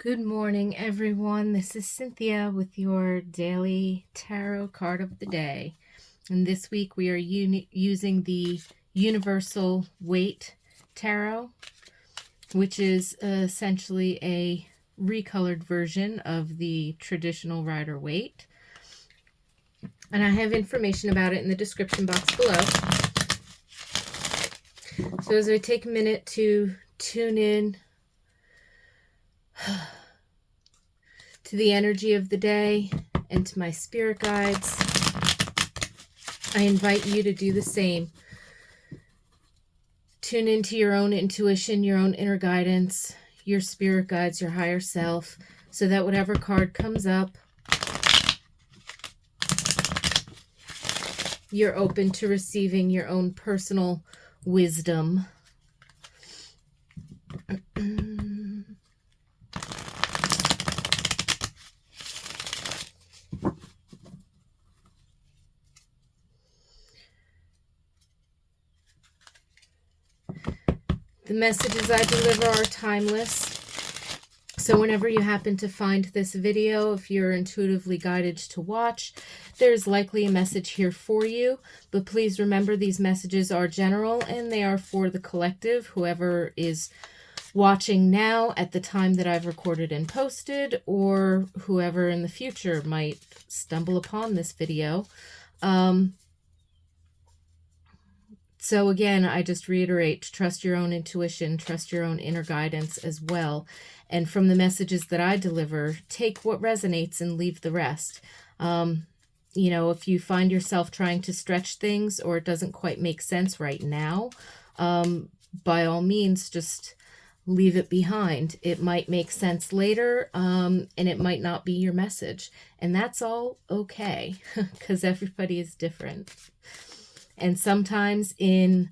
Good morning, everyone. This is Cynthia with your daily tarot card of the day. And this week we are using the Universal Waite Tarot, which is essentially a recolored version of the traditional Rider-Waite. And I have information about it in the description box below. So as I take a minute to tune in to the energy of the day and to my spirit guides, I invite you to do the same. Tune into your own intuition, your own inner guidance, your spirit guides, your higher self, so that whatever card comes up, you're open to receiving your own personal wisdom. The messages I deliver are timeless. So whenever you happen to find this video, if you're intuitively guided to watch, there's likely a message here for you. But please remember, these messages are general and they are for the collective, whoever is watching now at the time that I've recorded and posted, or whoever in the future might stumble upon this video. So again, I just reiterate, trust your own intuition, trust your own inner guidance as well. And from the messages that I deliver, take what resonates and leave the rest. You know, if you find yourself trying to stretch things or it doesn't quite make sense right now, by all means, just leave it behind. It might make sense later, and it might not be your message. And that's all okay, because everybody is different. And sometimes in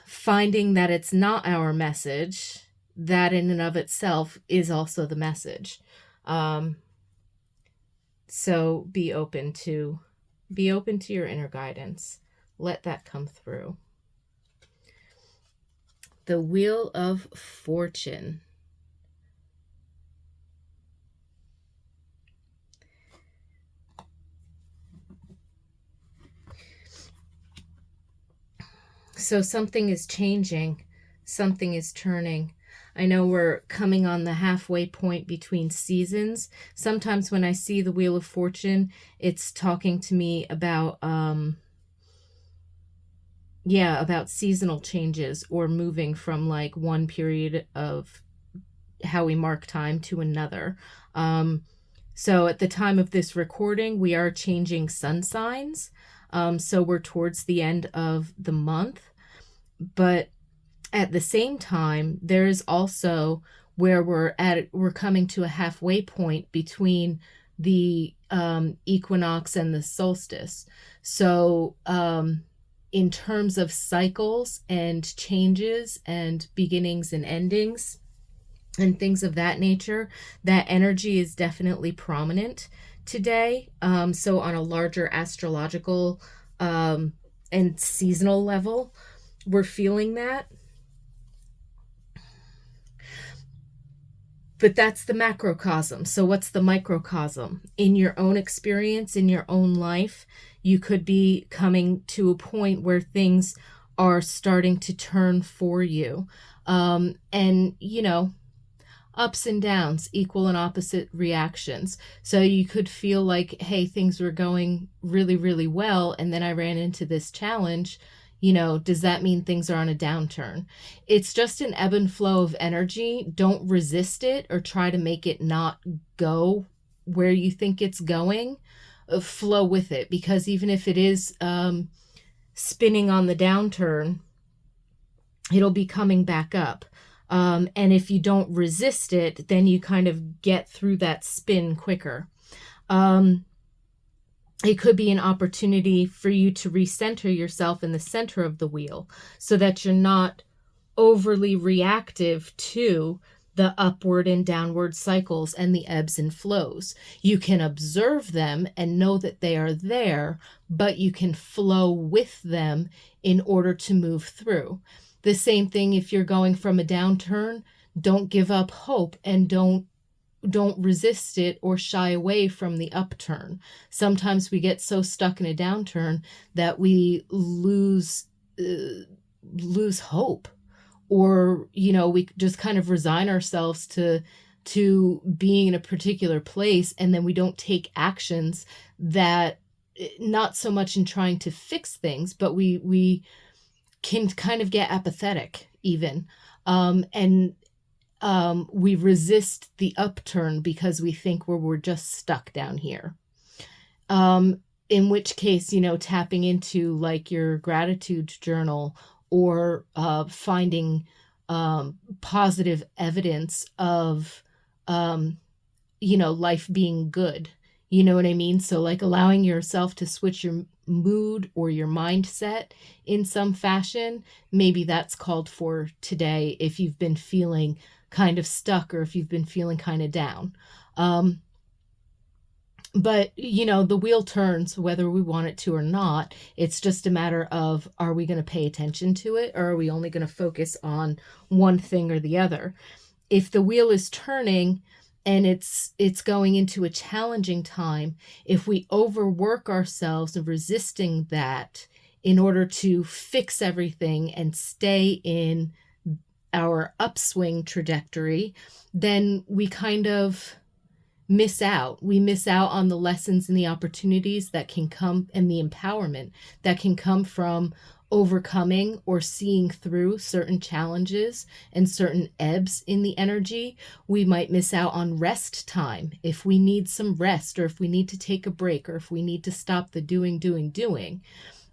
finding that it's not our message, that in and of itself is also the message. So be open to your inner guidance. Let that come through. The Wheel of Fortune. So something is changing, something is turning. I know we're coming on the halfway point between seasons. Sometimes when I see the Wheel of Fortune, it's talking to me about, about seasonal changes or moving from like one period of how we mark time to another. So at the time of this recording, we are changing sun signs. So we're towards the end of the month. But at the same time, there is also where we're coming to a halfway point between the equinox and the solstice. So in terms of cycles and changes and beginnings and endings and things of that nature, that energy is definitely prominent today. So on a larger astrological and seasonal level, we're feeling that. But that's the macrocosm. So what's the microcosm? In your own experience, in your own life, you could be coming to a point where things are starting to turn for you. And, you know, ups and downs, equal and opposite reactions. So you could feel like, hey, things were going really, really well, and then I ran into this challenge. You know, does that mean things are on a downturn? It's just an ebb and flow of energy. Don't resist it or try to make it not go where you think it's going. Flow with it, because even if it is spinning on the downturn, it'll be coming back up. And if you don't resist it, then you kind of get through that spin quicker. It could be an opportunity for you to recenter yourself in the center of the wheel so that you're not overly reactive to the upward and downward cycles and the ebbs and flows. You can observe them and know that they are there, but you can flow with them in order to move through. The same thing if you're going from a downturn don't give up hope, and don't resist it or shy away from the upturn. Sometimes we get so stuck in a downturn that we lose hope, or we just kind of resign ourselves to being in a particular place, and then we don't take actions that, not so much in trying to fix things, but we can kind of get apathetic even, and we resist the upturn because we think we're just stuck down here. In which case, tapping into like your gratitude journal, or finding positive evidence of, life being good. You know what I mean? So like allowing yourself to switch your mood or your mindset in some fashion. Maybe that's called for today if you've been feeling kind of stuck, or if you've been feeling kind of down. But, the wheel turns whether we want it to or not. It's just a matter of, are we going to pay attention to it, or are we only going to focus on one thing or the other? If the wheel is turning and it's going into a challenging time, if we overwork ourselves and resisting that in order to fix everything and stay in our upswing trajectory, then we kind of miss out. We miss out on the lessons and the opportunities that can come, and the empowerment that can come from overcoming or seeing through certain challenges and certain ebbs in the energy. We might miss out on rest time if we need some rest, or if we need to take a break, or if we need to stop the doing,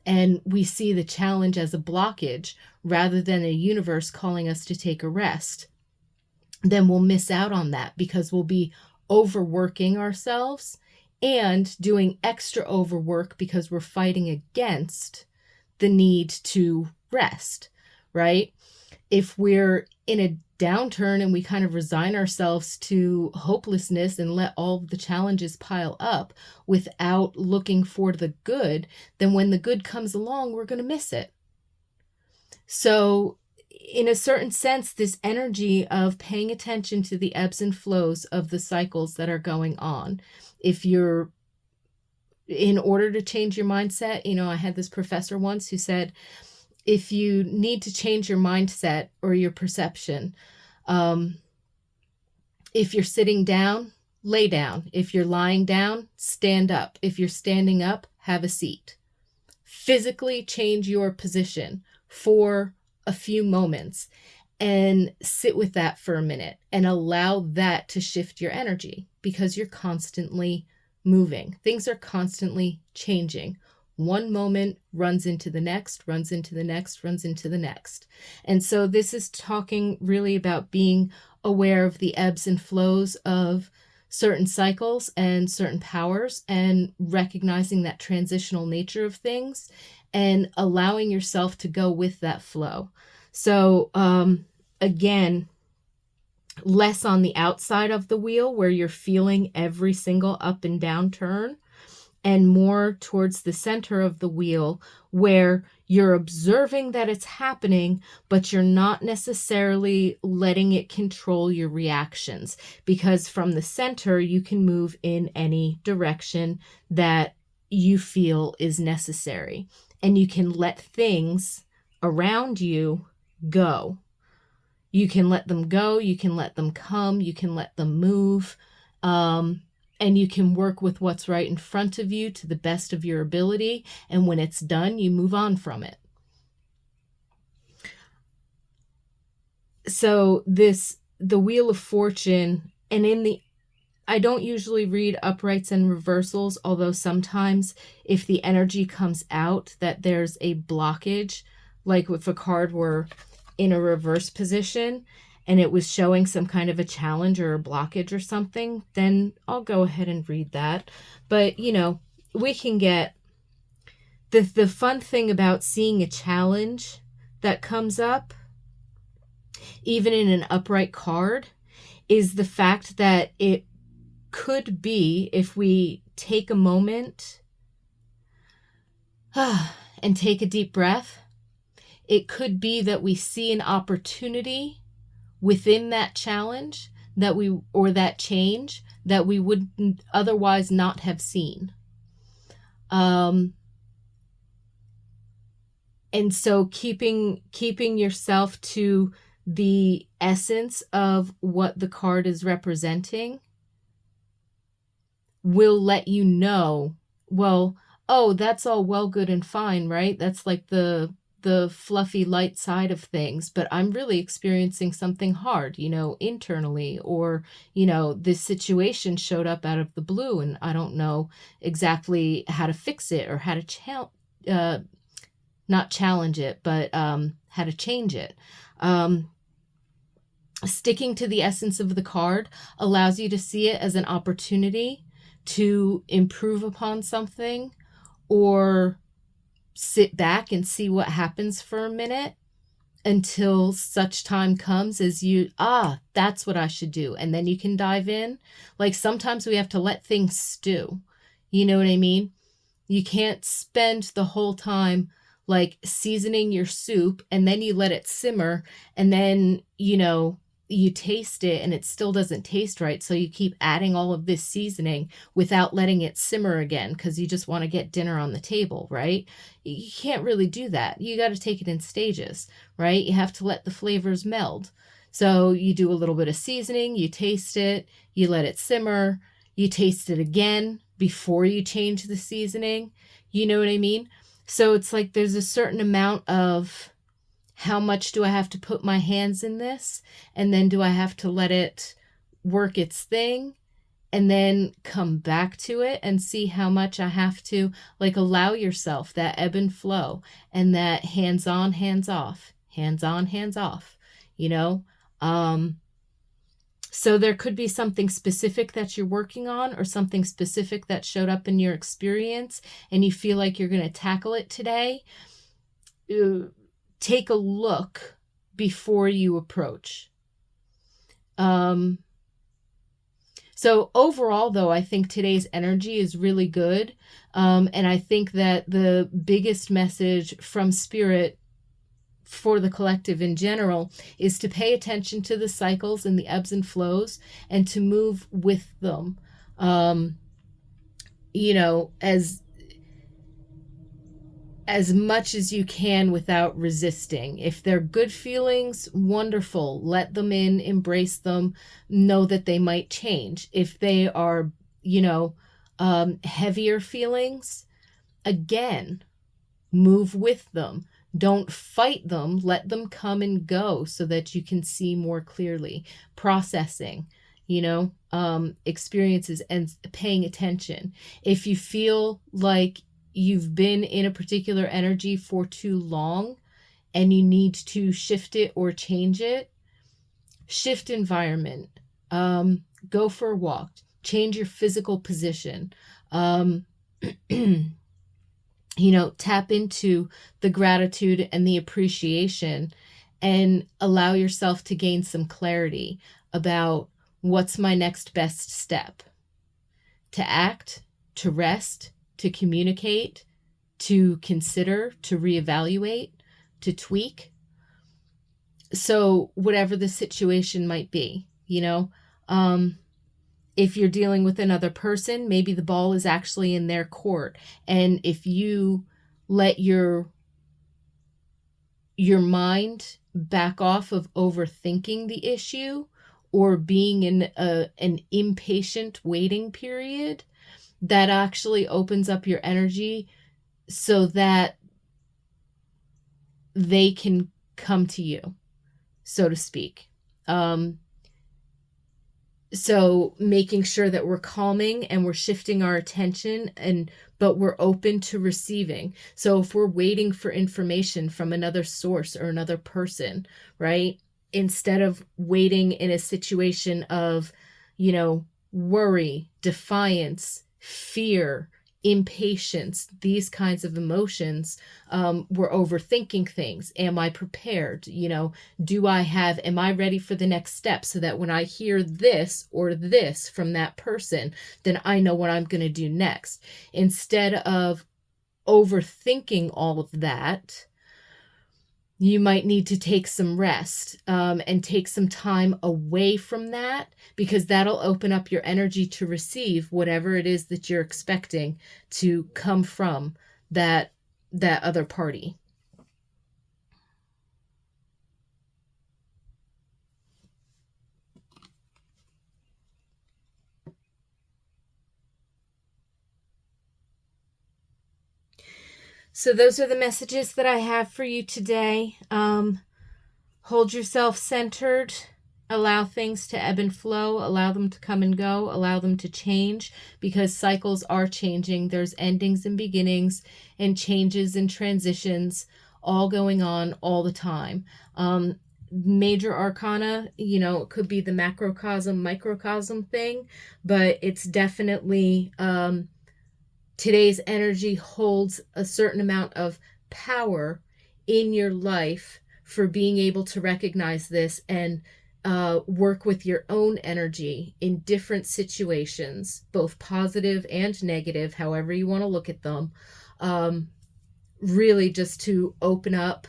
and we see the challenge as a blockage rather than a universe calling us to take a rest, then we'll miss out on that, because we'll be overworking ourselves and doing extra overwork because we're fighting against the need to rest, right? If we're in a downturn and we kind of resign ourselves to hopelessness and let all the challenges pile up without looking for the good, then when the good comes along, we're going to miss it. So in a certain sense, this energy of paying attention to the ebbs and flows of the cycles that are going on, in order to change your mindset, I had this professor once who said, if you need to change your mindset or your perception, if you're sitting down, lay down. If you're lying down, stand up. If you're standing up, have a seat. Physically change your position for a few moments and sit with that for a minute and allow that to shift your energy, because you're constantly moving. Things are constantly changing. One moment runs into the next, runs into the next, runs into the next. And so this is talking really about being aware of the ebbs and flows of certain cycles and certain powers, and recognizing that transitional nature of things and allowing yourself to go with that flow. So again, less on the outside of the wheel where you're feeling every single up and down turn, and more towards the center of the wheel where you're observing that it's happening, but you're not necessarily letting it control your reactions, because from the center, you can move in any direction that you feel is necessary, and you can let things around you go. You can let them go, you can let them come, you can let them move, and you can work with what's right in front of you to the best of your ability. And when it's done, you move on from it. So the Wheel of Fortune, and I don't usually read uprights and reversals, although sometimes if the energy comes out that there's a blockage, like if a card were in a reverse position and it was showing some kind of a challenge or a blockage or something, then I'll go ahead and read that. But, we can get the fun thing about seeing a challenge that comes up, even in an upright card, is the fact that it could be, if we take a moment and take a deep breath, it could be that we see an opportunity within that challenge or that change that we would otherwise not have seen. And so keeping yourself to the essence of what the card is representing will let you know, well, oh, that's all well, good and fine, right? That's like the fluffy light side of things, but I'm really experiencing something hard, internally, or, this situation showed up out of the blue and I don't know exactly how to fix it or how to not challenge it, but how to change it. Sticking to the essence of the card allows you to see it as an opportunity to improve upon something, or sit back and see what happens for a minute until such time comes as that's what I should do. And then you can dive in. Like sometimes we have to let things stew. You know what I mean? You can't spend the whole time like seasoning your soup and then you let it simmer and then, you taste it and it still doesn't taste right. So you keep adding all of this seasoning without letting it simmer again because you just want to get dinner on the table, right? You can't really do that. You got to take it in stages, right? You have to let the flavors meld. So you do a little bit of seasoning, you taste it, you let it simmer, you taste it again before you change the seasoning. You know what I mean? So it's like there's a certain amount of how much do I have to put my hands in this? And then do I have to let it work its thing and then come back to it and see how much I have to, like, allow yourself that ebb and flow and that hands on, hands off, hands on, hands off, So there could be something specific that you're working on or something specific that showed up in your experience and you feel like you're going to tackle it today. Take a look before you approach. So overall, though, I think today's energy is really good. And I think that the biggest message from Spirit for the collective in general is to pay attention to the cycles and the ebbs and flows and to move with them, as much as you can without resisting. If they're good feelings, wonderful. Let them in, embrace them, know that they might change. If they are, heavier feelings, again, move with them. Don't fight them. Let them come and go so that you can see more clearly. Processing, experiences and paying attention. If you feel like you've been in a particular energy for too long and you need to shift it or change it, shift environment, go for a walk, change your physical position, tap into the gratitude and the appreciation and allow yourself to gain some clarity about what's my next best step. To act, to rest, to communicate, to consider, to reevaluate, to tweak. So whatever the situation might be, if you're dealing with another person, maybe the ball is actually in their court. And if you let your mind back off of overthinking the issue or being in an impatient waiting period, that actually opens up your energy so that they can come to you, so to speak. So making sure that we're calming and we're shifting our attention but we're open to receiving. So if we're waiting for information from another source or another person, right? Instead of waiting in a situation of, worry, defiance, fear, impatience, these kinds of emotions, we're overthinking things. Am I prepared? Am I ready for the next step so that when I hear this or this from that person, then I know what I'm going to do next. Instead of overthinking all of that, You might need to take some rest and take some time away from that, because that'll open up your energy to receive whatever it is that you're expecting to come from that other party. So those are the messages that I have for you today. Hold yourself centered. Allow things to ebb and flow. Allow them to come and go. Allow them to change, because cycles are changing. There's endings and beginnings and changes and transitions all going on all the time. Major arcana, it could be the macrocosm, microcosm thing, but it's definitely today's energy holds a certain amount of power in your life for being able to recognize this and work with your own energy in different situations, both positive and negative, however you want to look at them. Really just to open up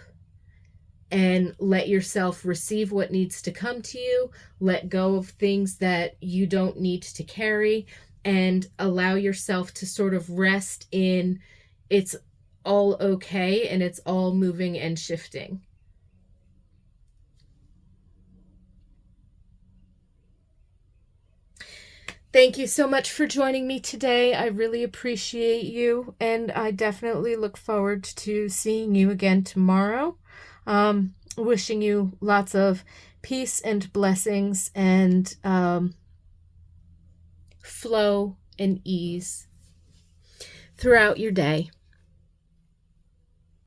and let yourself receive what needs to come to you, let go of things that you don't need to carry, and allow yourself to sort of rest in it's all okay and it's all moving and shifting. Thank you so much for joining me today. I really appreciate you, and I definitely look forward to seeing you again tomorrow. Wishing you lots of peace and blessings and flow and ease throughout your day.